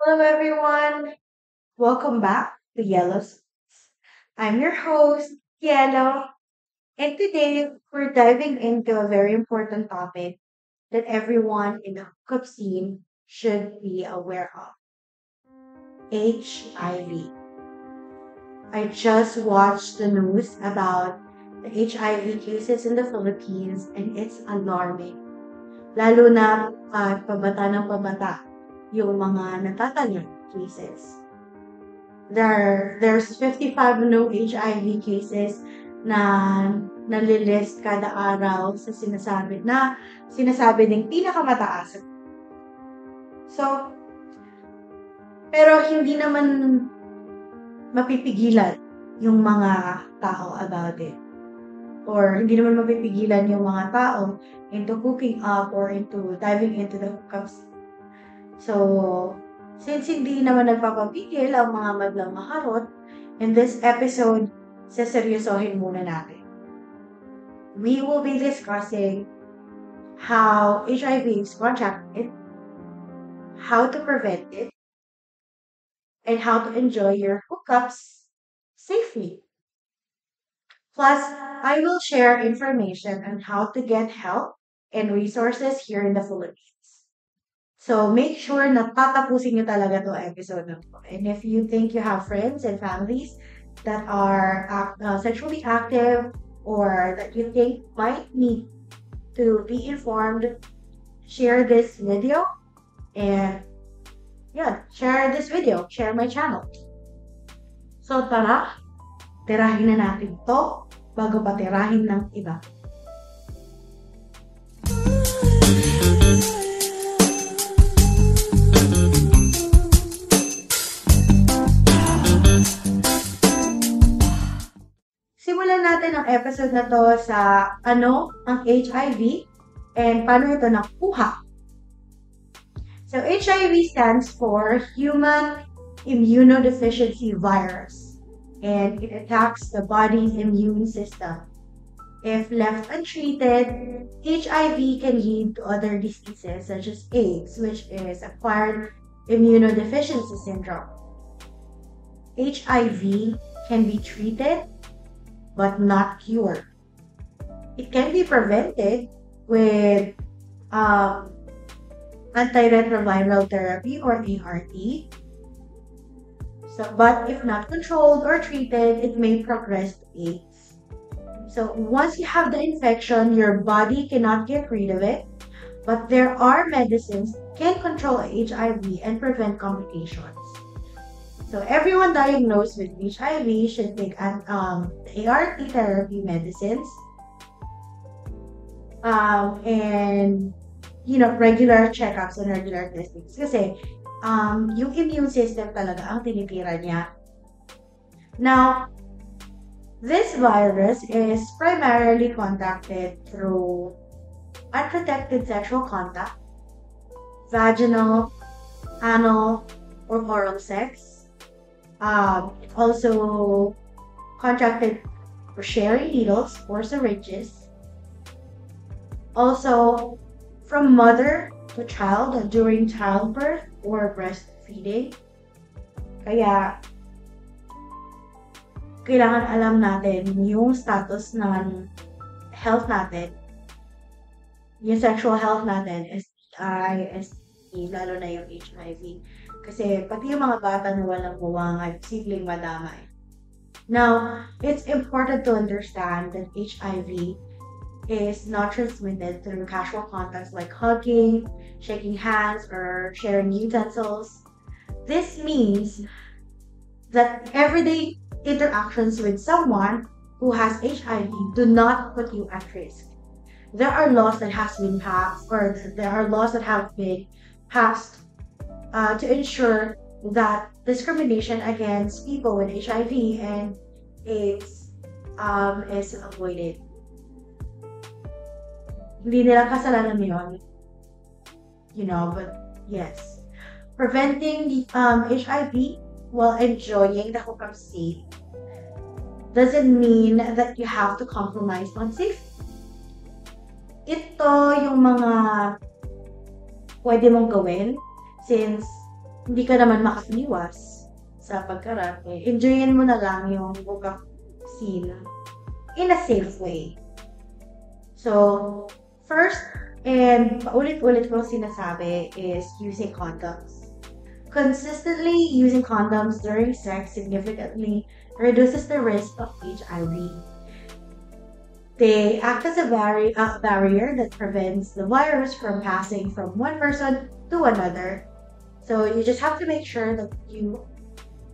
Hello, everyone. Welcome back to Yellow Spoons. I'm your host, Yellow, and today we're diving into a very important topic that everyone in the hookup scene should be aware of: HIV. I just watched the news about the HIV cases in the Philippines, and it's alarming. Lalo na pabata ng pabata yung mga natatanyag cases. There's 55 new HIV cases na nalilist kada araw sa sinasabi ng pinakamataas. So, pero hindi naman mapipigilan yung mga tao about it. Or hindi naman mapipigilan yung mga tao into hooking up or into diving into the hookups. So, since hindi naman nagpapapigil ang mga madlang maharot, in this episode, seseryosohin muna natin. We will be discussing how HIV is contracted, how to prevent it, and how to enjoy your hookups safely. Plus, I will share information on how to get help and resources here in the Philippines. So make sure na tatapusin nyo talaga to episode na to. And if you think you have friends and families that are sexually active or that you think might need to be informed, share this video and share my channel. So tara, tirahin na natin to bago pa tirahin ng iba. Simulan natin ang episode na to sa ano ang HIV and paano ito nakuha. So HIV stands for Human Immunodeficiency Virus, and it attacks the body's immune system. If left untreated, HIV can lead to other diseases such as AIDS, which is acquired immunodeficiency syndrome. HIV can be treated but not cured. It can be prevented with antiretroviral therapy or ART. But if not controlled or treated, it may progress to AIDS. So once you have the infection, your body cannot get rid of it, but there are medicines that can control HIV and prevent complications. So everyone diagnosed with HIV should take the ART therapy medicines and regular checkups and regular testings. Kasi yung immune system talaga ang tinitira niya. Now, this virus is primarily contacted through unprotected sexual contact, vaginal, anal, or oral sex. Also contracted for sharing needles or syringes. Also from mother to child during childbirth or breastfeeding. Kaya kailangan alam natin yung status ng health natin, yung sexual health natin, STI, STD, lalo na yung HIV. Kasi pati yung mga bata na walang buwangan, simpleng madamay. Now, it's important to understand that HIV is not transmitted through casual contacts like hugging, shaking hands, or sharing utensils. This means that everyday interactions with someone who has HIV do not put you at risk. There are laws that have been passed to ensure that discrimination against people with HIV and AIDS is avoided. Hindi nila kasalanan yun, but yes. Preventing HIV while enjoying the hookup state doesn't mean that you have to compromise on safety. Ito yung mga pwede mong gawin since hindi ka naman makakaliwas sa pagkarate, enjoyin mo na lang yung hookup scene in a safe way. So, first, and paulit-ulit kong sinasabi is using condoms. Consistently using condoms during sex significantly reduces the risk of HIV. They act as a barrier that prevents the virus from passing from one person to another. So you just have to make sure that you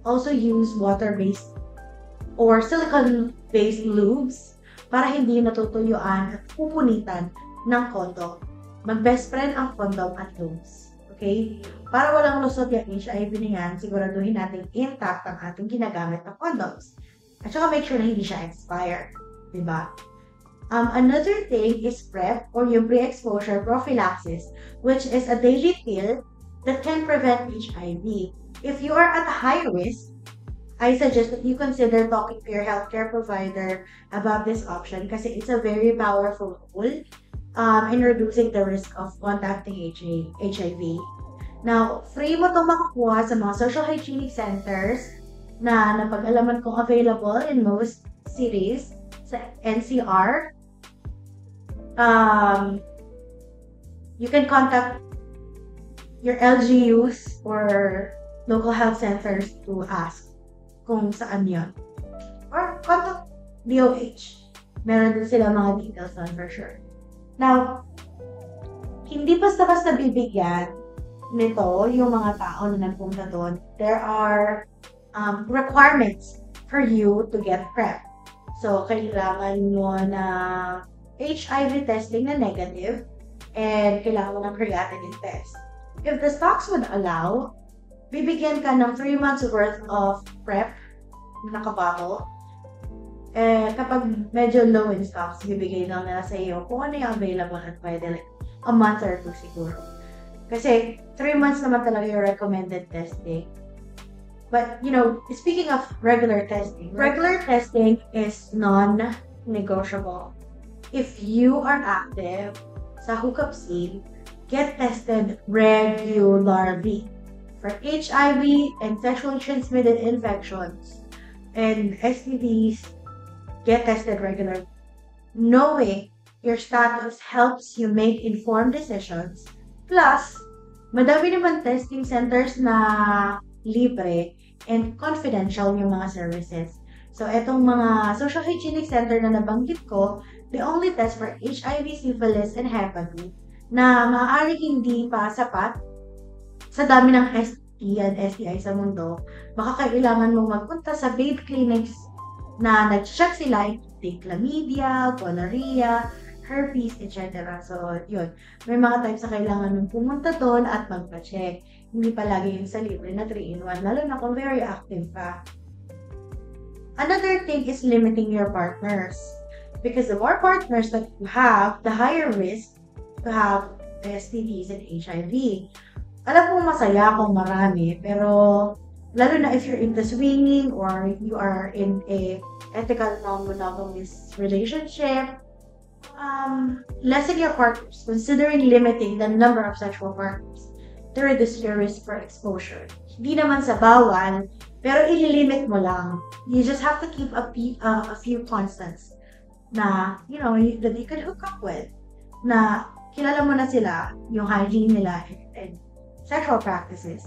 also use water-based or silicone-based lubes para hindi natutuyuan at pupunitan ng condom. Mag-best friend ang condom at lubes. Okay? Para walang lusot yung HIV na yan, siguraduhin natin intact ang ating ginagamit na condoms. At saka make sure na hindi siya expired. Diba? Another thing is PrEP or yung pre-exposure prophylaxis, which is a daily pill that can prevent HIV. If you are at a high risk, I suggest that you consider talking to your healthcare provider about this option kasi it's a very powerful tool in reducing the risk of contacting HIV. Now, free mo itong makukuha sa mga social hygienic centers na napag-alaman kong available in most cities sa NCR. You can contact your LGUs or local health centers to ask kung saan yun. Or contact DOH. Meron din sila mga details on for sure. Now, hindi basta-basta bibigyan nito yung mga tao na nagpunta doon. There are requirements for you to get PrEP. So, kailangan mo na HIV testing na negative and kailangan mo ng creatinine test. If the stocks would allow, bibigyan ka ng 3 months worth of PrEP na nakabaho. Kapag medyo low in stocks, bibigay lang nila sa iyo kung ano yung available at pwede like a month or 2 siguro. Kasi 3 months naman talaga yung recommended testing. But, speaking of regular testing is non-negotiable. If you are active sa hookup scene, get tested regularly for HIV and sexually transmitted infections and STDs. Get tested regularly. Knowing your status helps you make informed decisions. Plus, madami naman testing centers na libre and confidential yung mga services. So, etong mga social hygienic center na nabanggit ko, they only test for HIV, syphilis, and hepatitis na maaaring hindi pa sapat sa dami ng STI and STI sa mundo. Baka kailangan mong magpunta sa babe clinics na nag-check sila yung chlamydia, gonorrhea, herpes, etc. So, yun. May mga times na kailangan mong pumunta doon at magpa-check. Hindi palagi yung sa libre na 3-in-1, lalo na kung very active pa. Another thing is limiting your partners. Because the more partners that you have, the higher risk to have STDs and HIV. Alam ko masaya kung marami, pero lalo na if you're into swinging or you are in a ethical non-monogamous relationship, lessen your partners, considering limiting the number of sexual partners to reduce your risk for exposure. Hindi naman sa bawal, pero ililimit mo lang. You just have to keep a few constants na, that you can hook up with. Na kilala mo na sila, yung hygiene nila, and sexual practices.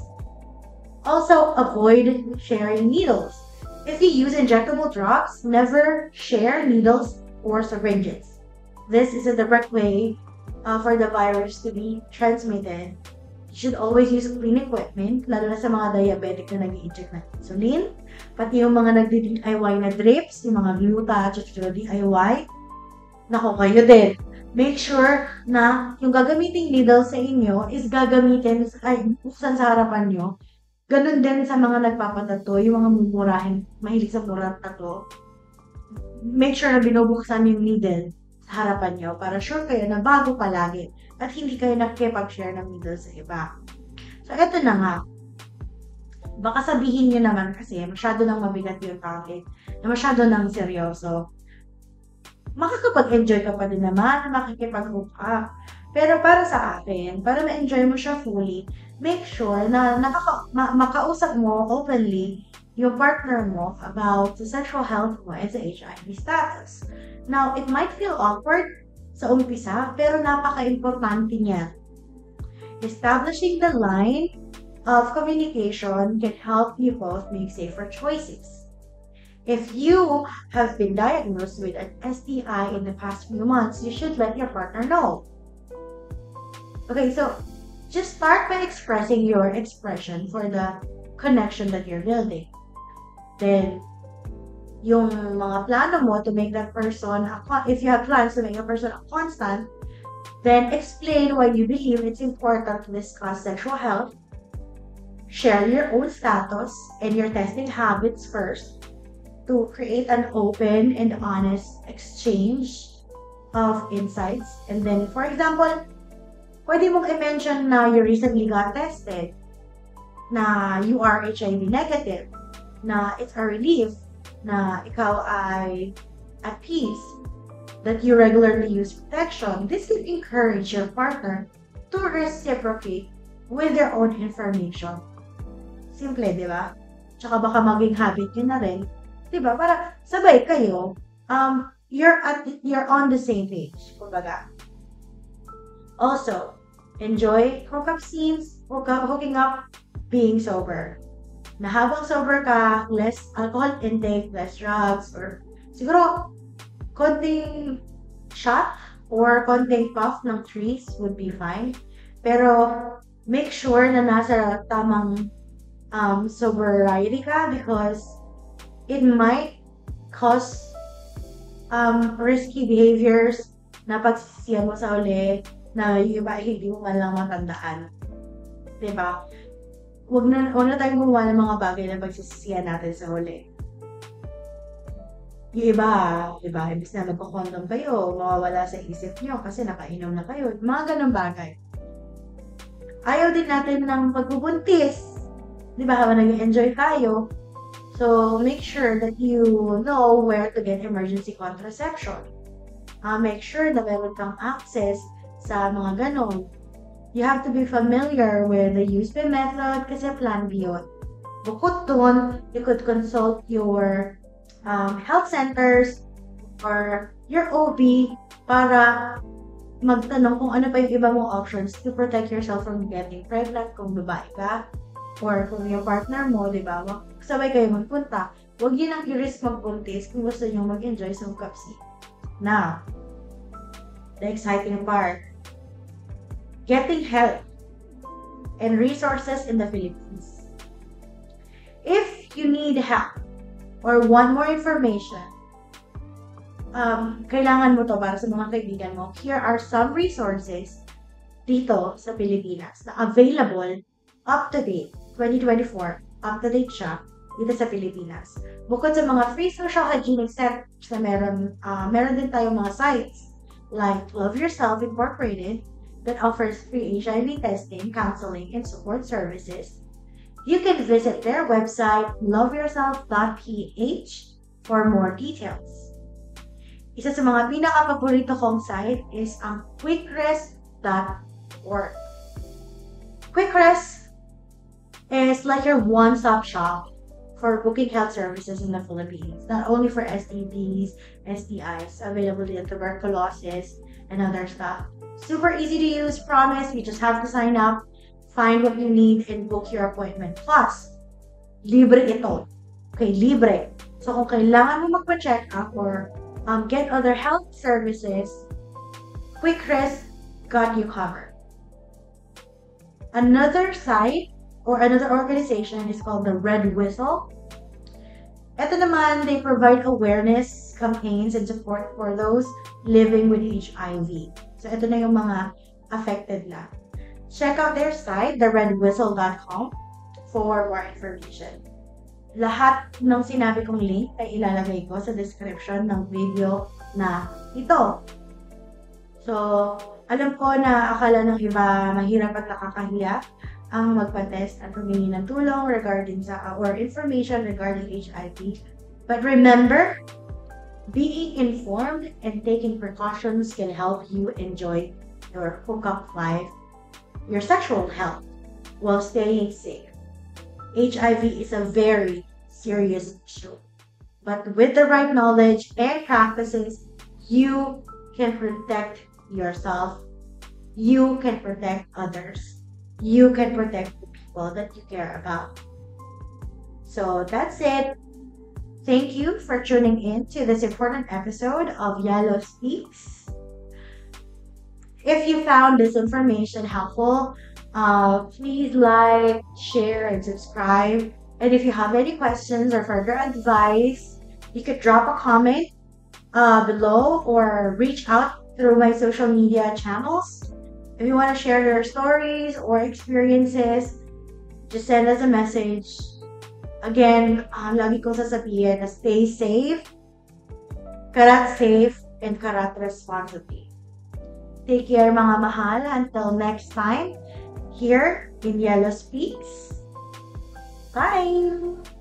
Also, avoid sharing needles. If you use injectable drugs, never share needles or syringes. This is a direct way for the virus to be transmitted. You should always use clean equipment, lalo na sa mga diabetic na nag-i-inject ng insulin, pati yung mga nagdi-DIY na drips, yung mga gluta, DIY, nako kayo din. Make sure na yung gagamiting needle sa inyo is gagamitin, buksan sa harapan nyo. Ganun din sa mga nagpapatato, yung mga mumurahin, mahilig sa murang tato. Make sure na binubuksan yung needle sa harapan nyo para sure kayo na bago palagi at hindi kayo nakikipag-share ng needle sa iba. So, eto na nga. Baka sabihin nyo naman kasi masyado nang mabigat yung topic, na masyado nang seryoso. Makakapag-enjoy ka pa din naman na makikipag-hook up. Pero para sa akin, para ma-enjoy mo siya fully, make sure na makausap mo openly yung partner mo about the sexual health mo and sa HIV status. Now, it might feel awkward sa umpisa, pero napaka-importante niya. Establishing the line of communication can help you both make safer choices. If you have been diagnosed with an STI in the past few months, you should let your partner know. Okay, so just start by expressing your expression for the connection that you're building. Then, yung mga plano mo to make that person, if you have plans to make a person a constant, then explain why you believe it's important to discuss sexual health, share your own status and your testing habits first to create an open and honest exchange of insights. And then, for example, pwede mong i-mention na you recently got tested, na you are HIV negative, na it's a relief, na ikaw ay at peace, that you regularly use protection. This will encourage your partner to reciprocate with their own information. Simple, di ba? Tsaka baka maging habit yun na rin. Di ba? Para sabay kayo, you're on the same page, kumbaga. Also, enjoy hookup scenes, hooking up, being sober. Na habang sober ka, less alcohol intake, less drugs, or siguro, konting shot or konting puff ng trees would be fine. Pero, make sure na nasa tamang sobriety ka because it might cause risky behaviors na pagsisisihan mo sa uli na yung iba hindi mo man lang matandaan. Diba? Huwag na tayong gumawa ng mga bagay na pagsisisihan natin sa huli. Yung iba, diba, imbis na magkakondom kayo, mawawala sa isip nyo kasi nakainom na kayo. Mga ganun bagay. Ayaw din natin ng pagbubuntis. Diba, habang nag-enjoy tayo. So, make sure that you know where to get emergency contraception. Make sure na meron kang access sa mga ganon. You have to be familiar with the USP method kasi plan B yun. Bukod dun, you could consult your health centers or your OB para magtanong kung ano pa yung iba mong options to protect yourself from getting pregnant kung babae ka or kung yung partner mo, di ba? Sabay kayo magpunta. Huwag yun ang i-risk magbuntis kung gusto nyo mag-enjoy sa hookup scene. Now, the exciting part. Getting help and resources in the Philippines. If you need help or want more information, kailangan mo to para sa mga kaibigan mo. Here are some resources dito sa Pilipinas na available up-to-date, 2024, up-to-date siya dito sa Pilipinas. Bukod sa mga free social hygienic steps na meron din tayong mga sites like Love Yourself Incorporated, that offers free HIV testing, counseling, and support services. You can visit their website, loveyourself.ph, for more details. Isa sa mga pinaka-paborito kong site is ang quickres.org. Quickres is like your one-stop shop for booking health services in the Philippines, not only for STDs, STIs, available in tuberculosis, and other stuff. Super easy to use, promise. You just have to sign up, find what you need, and book your appointment. Plus, libre ito. Okay, libre. So, kung kailangan mo magpa-check up or get other health services, QuickRes got you covered. Another site or another organization is called the Red Whistle. Ito naman, they provide awareness campaigns and support for those living with HIV. So, ito na yung mga affected na. Check out their site, theredwhistle.com, for more information. Lahat ng sinabi kong link ay ilalagay ko sa description ng video na ito. So, alam ko na akala ng iba mahirap at nakakahiya ang magpa-test at humingi ng tulong regarding sa or information regarding HIV. But remember, being informed and taking precautions can help you enjoy your hookup life, your sexual health, while staying safe. HIV is a very serious issue, but with the right knowledge and practices, you can protect yourself, you can protect others, you can protect the people that you care about. So that's it. Thank you for tuning in to this important episode of Yellow Speaks. If you found this information helpful, please like, share, and subscribe. And if you have any questions or further advice, you could drop a comment below or reach out through my social media channels. If you want to share your stories or experiences, just send us a message. Again, lagi kong sasabihin na stay safe, karat safe, and karat responsibly. Take care mga mahal. Until next time, here in Yellow Speaks. Bye!